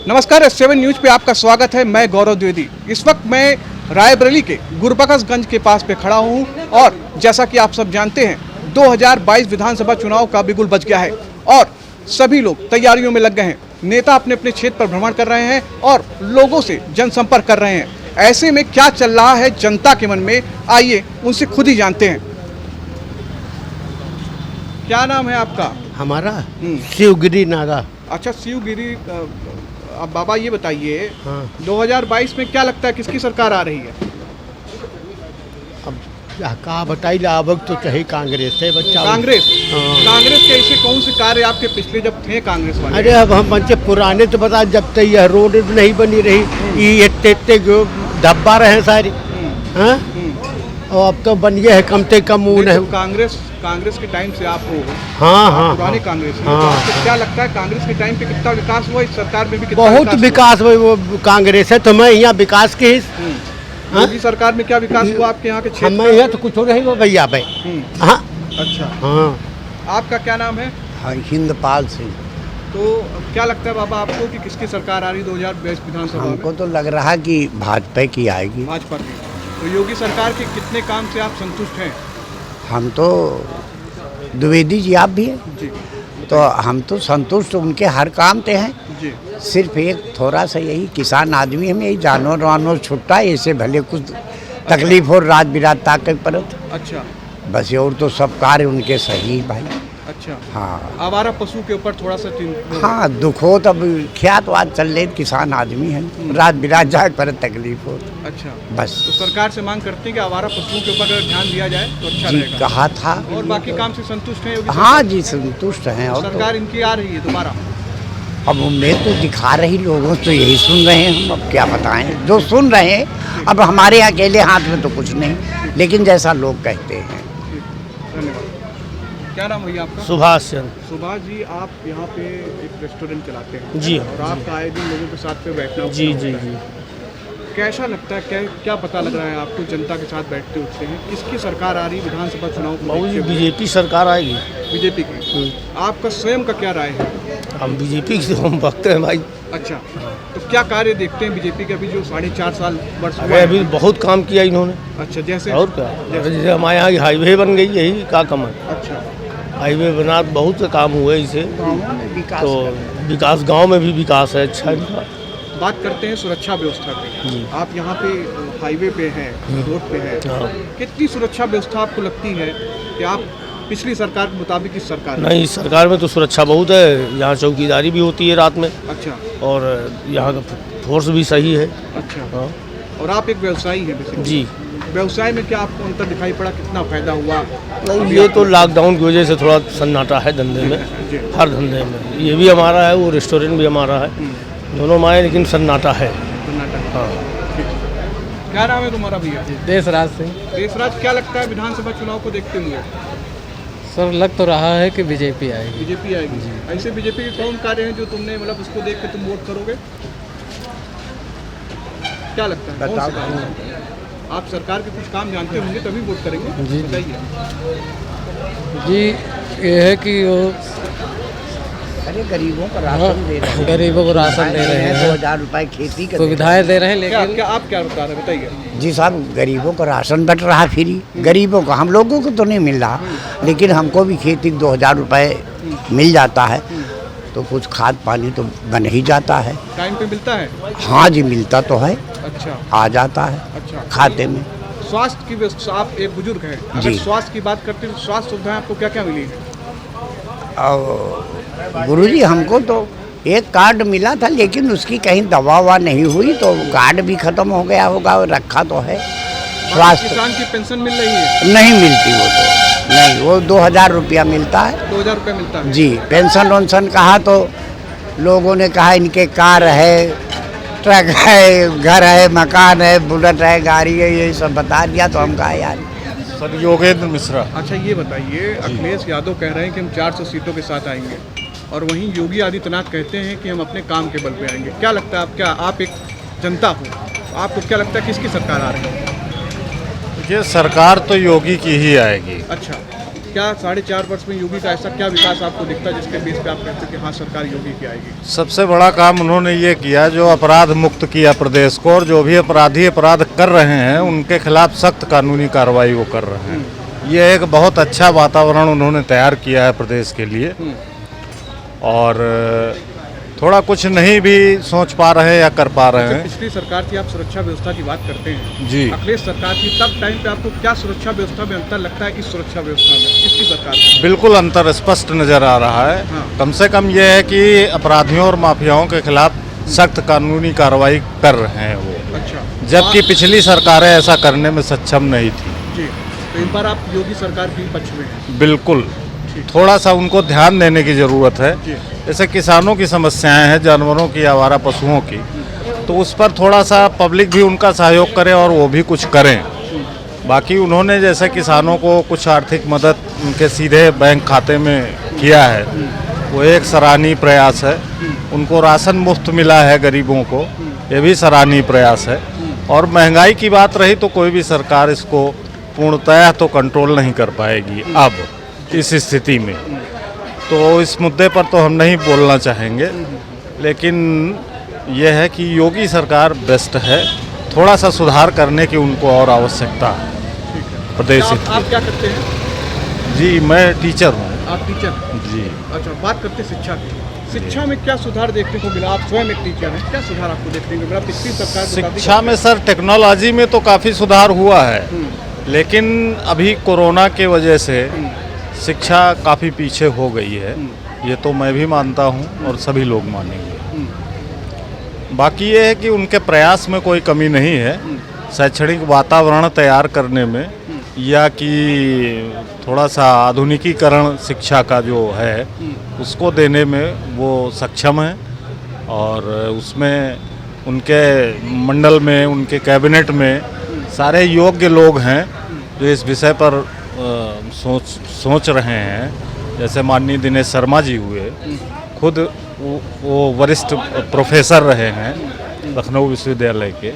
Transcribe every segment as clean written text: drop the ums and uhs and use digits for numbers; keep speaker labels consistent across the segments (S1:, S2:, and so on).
S1: नमस्कार, S7 news पे आपका स्वागत है। मैं गौरव द्विवेदी। इस वक्त मैं रायबरेली के गुरबख्शगंज के पास पे खड़ा हूँ और जैसा कि आप सब जानते हैं 2022 विधानसभा चुनाव का बिगुल बज गया है और सभी लोग तैयारियों में लग गए हैं। नेता अपने अपने क्षेत्र पर भ्रमण कर रहे हैं और लोगों से जनसंपर्क कर रहे हैं। ऐसे में क्या चल रहा है जनता के मन में, आइए उनसे खुद ही जानते हैं। क्या नाम है आपका?
S2: हमारा शिवगिरी नागा।
S1: अच्छा, शिवगिरी। अब बाबा ये बताइए,
S2: हाँ।
S1: 2022 में क्या लगता है किसकी सरकार आ रही है?
S2: अब कहा बताइए, अब तो चाहे कांग्रेस है बच्चा।
S1: कांग्रेस?
S2: हाँ।
S1: कांग्रेस के ऐसे कौन से कार्य आपके पिछले जब थे कांग्रेस वाले?
S2: अरे अब हम बच्चे पुराने तो बता, जब तक यह रोड नहीं बनी रही, ये इतने धब्बा रहे सारी। हाँ, और अब तो बन गया है कम से कम ऊन है।
S1: कांग्रेस के टाइम से आप हो।
S2: हाँ,
S1: पुरानी कांग्रेस।
S2: हाँ।
S1: तो आपको क्या लगता है कांग्रेस के टाइम पे कितना विकास हुआ, इस सरकार में भी कितना
S2: बहुत विकास हुआ। वो कांग्रेस है तो मैं यहाँ विकास के
S1: योगी सरकार में क्या विकास हुआ आपके यहाँ के क्षेत्र?
S2: मैं यहाँ तो कुछ नहीं हुआ भैया भाई। हाँ,
S1: अच्छा।
S2: हाँ।
S1: आपका क्या नाम है?
S2: हिंदपाल सिंह।
S1: तो क्या लगता है बाबा आपको कि किसकी सरकार आ रही 2022 विधानसभा में?
S2: हमको तो लग रहा कि भाजपा की आएगी।
S1: भाजपा की। तो योगी सरकार के कितने काम से आप संतुष्ट हैं?
S2: हम तो द्विवेदी जी, आप भी हैं
S1: जी।
S2: तो हम तो संतुष्ट उनके हर काम पे हैं।
S1: जी।
S2: सिर्फ एक थोड़ा सा यही किसान आदमी हम यही जानवर वानवर छुट्टा ऐसे भले कुछ तकलीफ हो रात बिरात ताकत परत।
S1: अच्छा।
S2: बस और तो सब कार्य उनके सही भाई।
S1: अच्छा।
S2: हाँ।
S1: आवारा पशु के ऊपर थोड़ा सा
S2: हाँ, दुख हो तब क्या तो आज चल रहे किसान आदमी है, रात बिरात जाए पर तकलीफ हो।
S1: अच्छा।
S2: बस
S1: तो सरकार से मांग करते हैं कि आवारा पशुओं के ऊपर अगर ध्यान दिया जाए तो अच्छा
S2: जी
S1: रहेगा।
S2: कहा था।
S1: और बाकी काम से संतुष्ट हैं योगी
S2: हाँ जी, संतुष्ट हैं। और
S1: सरकार इनकी आ रही है दोबारा?
S2: अब उम्मीद तो दिखा रही, लोगों तो यही सुन रहे हैं, हम अब क्या बताएं। जो सुन रहे हैं, अब हमारे अकेले हाथ में तो कुछ नहीं, लेकिन जैसा लोग कहते हैं।
S1: धन्यवाद। क्या नाम भैया आपका?
S3: सुभाष चंद्र।
S1: सुभाष जी, आप यहाँ पे एक रेस्टोरेंट चलाते हैं
S3: जी।
S1: और आपका आए दिन लोगों के साथ पे बैठना
S3: जी
S1: होता
S3: जी
S1: है।
S3: जी।
S1: कैसा लगता है, क्या पता लग रहा है आपको जनता के साथ बैठते उठते हैं? किसकी सरकार आ रही है विधानसभा चुनाव को
S3: बाबू जी,
S1: देखते हुए?
S3: बीजेपी सरकार आएगी।
S1: बीजेपी की। आपका स्वयं का क्या राय है?
S3: हम बीजेपी से हम भक्त हैं भाई।
S1: अच्छा। तो क्या कार्य देखते हैं बीजेपी के अभी जो 4.5 साल वर्ष हुआ
S3: अरे
S1: है?
S3: अभी बहुत काम किया इन्होंने।
S1: अच्छा, जैसे?
S3: और क्या, जैसे हमारे यहाँ की हाईवे बन गई, यही का कम है।
S1: अच्छा।
S3: हाईवे बना, बहुत से काम हुए इसे। तो विकास, गांव में भी विकास है अच्छा इनका।
S1: बात करते हैं सुरक्षा व्यवस्था की।
S3: जी।
S1: आप यहाँ पे हाईवे पे हैं, रोड पे हैं।
S3: हाँ।
S1: कितनी सुरक्षा व्यवस्था आपको लगती है कि आप पिछली सरकार के मुताबिक इस सरकार में?
S3: नहीं, इस सरकार में तो सुरक्षा बहुत है। यहाँ चौकीदारी भी होती है रात में।
S1: अच्छा।
S3: और यहाँ का फोर्स भी सही है।
S1: अच्छा।
S3: हाँ
S1: और आप एक व्यवसायी हैं बेसिकली।
S3: जी।
S1: व्यवसाय में क्या आपको अंतर दिखाई पड़ा, कितना फायदा हुआ?
S3: नहीं, ये तो लॉकडाउन की वजह से थोड़ा सन्नाटा है धंधे में,
S1: जी।
S3: हर धंधे में। ये भी हमारा है, वो रेस्टोरेंट भी हमारा है, दोनों हमारे, लेकिन सन्नाटा है।
S1: कर्नाटक।
S3: हाँ।
S1: क्या नाम है तुम्हारा भैया?
S4: देशराज सिंह।
S1: देशराज, क्या लगता है विधानसभा चुनाव को देखते हुए?
S4: सर, लग तो रहा है कि बीजेपी आएगी।
S1: बीजेपी आएगी। ऐसे बीजेपी के कौन कार्य हैं जो तुमने मतलब उसको देख के तुम वोट करोगे? क्या लगता है कौन से कार्य हैं? आप सरकार के कुछ काम जानते होंगे तभी वोट करेंगे।
S4: जी।
S1: बताइए।
S4: जी, ये है कि वो
S2: अरे गरीबों को राशन दे रहे हैं,
S4: गरीबों को राशन दे रहे हैं,
S2: 2000 रुपए खेती का
S4: सुविधाएं दे रहे हैं, लेकिन
S1: आप क्या बता रहे हैं, बताइए।
S2: जी साहब, गरीबों को राशन बट रहा फ्री। गरीबों को, हम लोगों को तो नहीं मिल रहा, लेकिन हमको भी खेती 2000 रुपए मिल जाता है, तो कुछ खाद पानी तो बन ही जाता है।
S1: टाइम पे मिलता है?
S2: हाँ जी, मिलता तो है,
S1: अच्छा।
S2: आ जाता है
S1: अच्छा।
S2: खाते में।
S1: स्वास्थ्य की व्यवस्था, आप एक बुजुर्ग हैं, अगर
S2: जी।
S1: स्वास्थ्य की बात करते हैं तो स्वास्थ्य सुविधाएं आपको क्या क्या मिली है?
S2: और गुरुजी, हमको तो एक कार्ड मिला था, लेकिन उसकी कहीं दवा ववा नहीं हुई, तो कार्ड भी खत्म हो गया होगा, और रखा तो है। स्वास्थ्य
S1: किसान की पेंशन मिल रही है?
S2: नहीं मिलती, वो तो नहीं, वो 2000 रुपया मिलता है।
S1: 2000 रुपये मिलता है
S2: जी। पेंशन वेंशन कहा तो लोगों ने कहा इनके कार है, ट्रक है, घर है, मकान है, बुलेट है, गाड़ी है, ये सब बता दिया, तो हम कहा यार।
S5: सर, योगेंद्र मिश्रा।
S1: अच्छा, ये बताइए, अखिलेश यादव कह रहे हैं कि हम 400 सीटों के साथ आएंगे और वहीं योगी आदित्यनाथ कहते हैं कि हम अपने काम के बल पे आएंगे। क्या लगता है, आप एक जनता हो, आपको क्या लगता है किसकी सरकार आ रही है?
S5: ये सरकार तो योगी की ही आएगी।
S1: अच्छा। क्या 4.5 वर्ष में योगी का ऐसा क्या विकास आपको दिखता है जिसके बेस पे आप कहते हो कि हाँ सरकार योगी की आएगी?
S5: सबसे बड़ा काम उन्होंने ये किया, जो अपराध मुक्त किया प्रदेश को, और जो भी अपराधी अपराध कर रहे हैं उनके खिलाफ सख्त कानूनी कार्रवाई वो कर रहे हैं। ये एक बहुत अच्छा वातावरण उन्होंने तैयार किया है प्रदेश के लिए। और थोड़ा कुछ नहीं भी सोच पा रहे हैं या कर पा रहे हैं।
S1: पिछली सरकार की आप सुरक्षा व्यवस्था की बात करते हैं
S5: जी।
S1: अखिलेश सरकार की, तब टाइम पे आपको क्या सुरक्षा व्यवस्था में अंतर लगता है इस सुरक्षा व्यवस्था में इसकी सरकार में?
S5: बिल्कुल अंतर स्पष्ट नजर आ रहा है।
S1: हाँ।
S5: कम से कम ये है कि अपराधियों और माफियाओं के खिलाफ सख्त कानूनी कार्रवाई कर रहे हैं वो।
S1: अच्छा।
S5: जबकि पिछली सरकारें ऐसा करने में सक्षम नहीं थी।
S1: जी, तो इन बार आप योगी सरकार के पक्ष में हैं?
S5: बिल्कुल, थोड़ा सा उनको ध्यान देने की ज़रूरत है। जैसे किसानों की समस्याएं हैं, जानवरों की, आवारा पशुओं की, तो उस पर थोड़ा सा पब्लिक भी उनका सहयोग करे और वो भी कुछ करें। बाकी उन्होंने जैसे किसानों को कुछ आर्थिक मदद उनके सीधे बैंक खाते में किया है, वो एक सराहनीय प्रयास है। उनको राशन मुफ्त मिला है गरीबों को, ये भी सराहनीय प्रयास है। और महंगाई की बात रही तो कोई भी सरकार इसको पूर्णतः तो कंट्रोल नहीं कर पाएगी अब इस स्थिति में। तो इस मुद्दे पर तो हम नहीं बोलना चाहेंगे, लेकिन यह है कि योगी सरकार बेस्ट है। थोड़ा सा सुधार करने की उनको और आवश्यकता है प्रदेश
S1: आप क्या करते हैं?
S5: जी, मैं टीचर हूँ।
S1: आप टीचर?
S5: जी।
S1: अच्छा, बात करते हैं शिक्षा की। शिक्षा में क्या सुधार देखने को मिला? आप स्वयं एक टीचर हैं, क्या सुधार आपको देखने को मिला पिछली सरकार?
S5: शिक्षा में सर टेक्नोलॉजी में तो काफ़ी सुधार हुआ है, लेकिन अभी कोरोना के वजह से शिक्षा काफ़ी पीछे हो गई है। ये तो मैं भी मानता हूँ और सभी लोग मानेंगे। बाकी ये है कि उनके प्रयास में कोई कमी नहीं है, शैक्षणिक वातावरण तैयार करने में, या कि थोड़ा सा आधुनिकीकरण शिक्षा का जो है उसको देने में वो सक्षम है। और उसमें उनके मंडल में, उनके कैबिनेट में सारे योग्य लोग हैं जो इस विषय पर सोच रहे हैं। जैसे माननीय दिनेश शर्मा जी हुए, खुद वो वरिष्ठ प्रोफेसर रहे हैं लखनऊ विश्वविद्यालय के।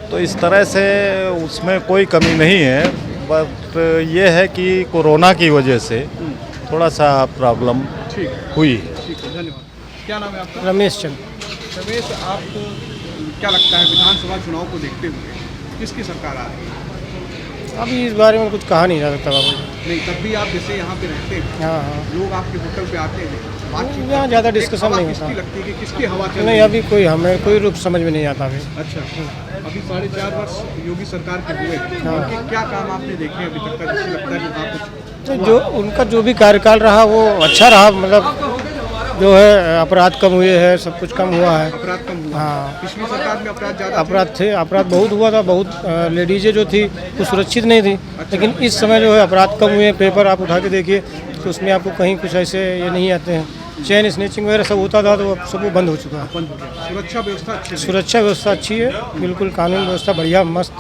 S5: तो इस तरह से उसमें कोई कमी नहीं है, बट ये है कि कोरोना की वजह से थोड़ा सा प्रॉब्लम हुई।
S1: ठीक है, धन्यवाद। क्या नाम है आपका?
S4: रमेश चंद।
S1: रमेश, आपको क्या लगता है विधानसभा चुनाव को देखते हुए किसकी सरकार आ रही है?
S4: अभी इस बारे में कुछ कहा नहीं जा सकता बाबू।
S1: नहीं, तब भी आप जैसे यहाँ पे रहते हैं,
S4: हाँ।
S1: लोग आपके होटल पे आते हैं, बातचीत
S4: यहाँ ज़्यादा डिस्कशन नहीं होता।
S1: किसकी लगती है कि किसकी हवा चल रही
S4: नहीं,
S1: है?
S4: अभी कोई हमें कोई रूप समझ में नहीं आता अभी।
S1: अच्छा, अभी 4.5 वर्ष योगी सरकार के हुए, उनके क्या काम आपने देखे अभी तक का जिससे लगता है कि हाँ कुछ?
S4: तो जो उनका जो भी कार्यकाल रहा वो अच्छा रहा, मतलब जो है अपराध कम हुए हैं, सब कुछ कम हुआ है।
S1: अपराध कम हुआ?
S4: हाँ।
S1: पिछली सरकार में अपराध ज़्यादा
S4: अपराध बहुत हुआ था, बहुत लेडीज़ें जो थी वो सुरक्षित नहीं थी। लेकिन इस समय जो है अपराध कम हुए हैं। पेपर आप उठा के देखिए तो उसमें आपको कहीं कुछ ऐसे ये नहीं आते हैं। चेन स्नैचिंग वगैरह सब होता था तो अब सब वो बंद हो चुका है।
S1: बंद हो गया। सुरक्षा व्यवस्था अच्छी है?
S4: सुरक्षा व्यवस्था अच्छी है, बिल्कुल कानून व्यवस्था बढ़िया मस्त।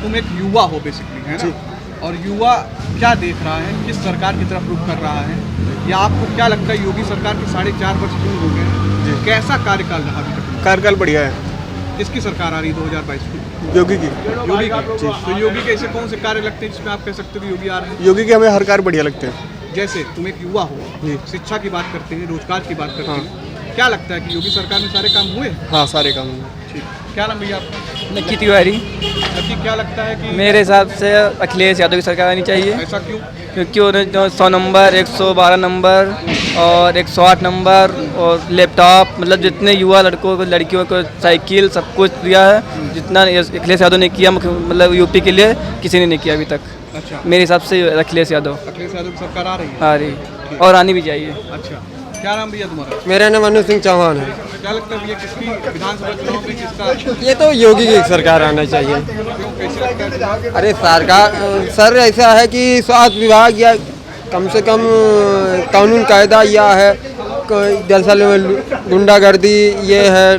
S1: तुम एक युवा हो बेसिकली, है ना? और युवा क्या देख रहा है, किस सरकार की तरफ रुख कर रहा है, या आपको क्या लगता है योगी सरकार के 4.5 वर्ष पूर्ण हो गए हैं, कैसा कार्यकाल रहा अभी तक?
S6: कार्यकाल बढ़िया है।
S1: किसकी सरकार आ रही है 2022 की?
S6: योगी की।
S1: योगी की। तो योगी के ऐसे कौन से कार्य लगते हैं जिसमें आप कह सकते हो कि योगी आ रहे हैं?
S6: योगी के हमें हर कार्य बढ़िया लगते हैं।
S1: जैसे तुम एक युवा हो, शिक्षा की बात करते हैं, रोजगार की बात करते हैं, क्या लगता है कि योगी सरकार में सारे काम हुए?
S6: हाँ, सारे काम हुए।
S1: ठीक। क्या नाम भैया आपका?
S7: नक्की तिवारी।
S1: नक्की, क्या लगता है कि
S7: मेरे हिसाब से अखिलेश यादव की सरकार आनी चाहिए,
S1: ऐसा क्यों?
S7: क्योंकि उन्होंने 100 नंबर, 112 नंबर और 108 नंबर और लैपटॉप, मतलब जितने युवा लड़कों को, लड़कियों को साइकिल सब कुछ दिया है, जितना अखिलेश यादव ने किया मतलब यूपी के लिए किसी ने नहीं किया अभी तक।
S1: अच्छा,
S7: मेरे हिसाब से अखिलेश यादव
S1: अखिलेश यादव की सरकार आ रही है?
S7: आ रही और आनी भी चाहिए।
S1: अच्छा, क्या नाम भैया तुम्हारा?
S6: मेरा नाम अनु सिंह चौहान है।
S1: क्या लगता है भैया किसकी विधानसभा चुनाव में किसका?
S6: ये तो योगी की सरकार आना चाहिए।
S1: क्यों, कैसे लगता है?
S6: अरे सरकार सर ऐसा है कि स्वास्थ्य विभाग या कम से कम कानून कायदा या है, दरअसल गुंडागर्दी ये है,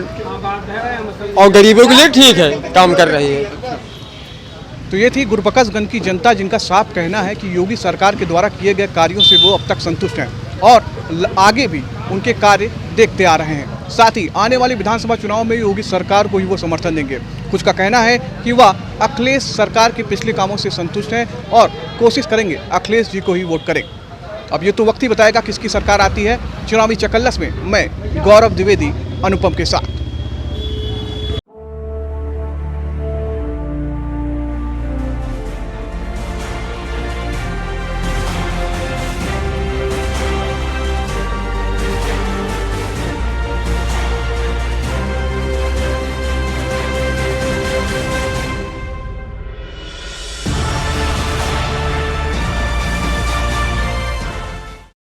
S6: और गरीबों के लिए ठीक है, काम कर रही है।
S1: तो ये थी गुरबख्शगंज की जनता, जिनका साफ कहना है कि योगी सरकार के द्वारा किए गए कार्यों से वो अब तक संतुष्ट हैं और आगे भी उनके कार्य देखते आ रहे हैं। साथ ही आने वाले विधानसभा चुनाव में योगी सरकार को ही वो समर्थन देंगे। कुछ का कहना है कि वह अखिलेश सरकार के पिछले कामों से संतुष्ट हैं और कोशिश करेंगे अखिलेश जी को ही वोट करें। अब ये तो वक्त ही बताएगा किसकी सरकार आती है। चुनावी चकल्लस में मैं गौरव द्विवेदी अनुपम के साथ।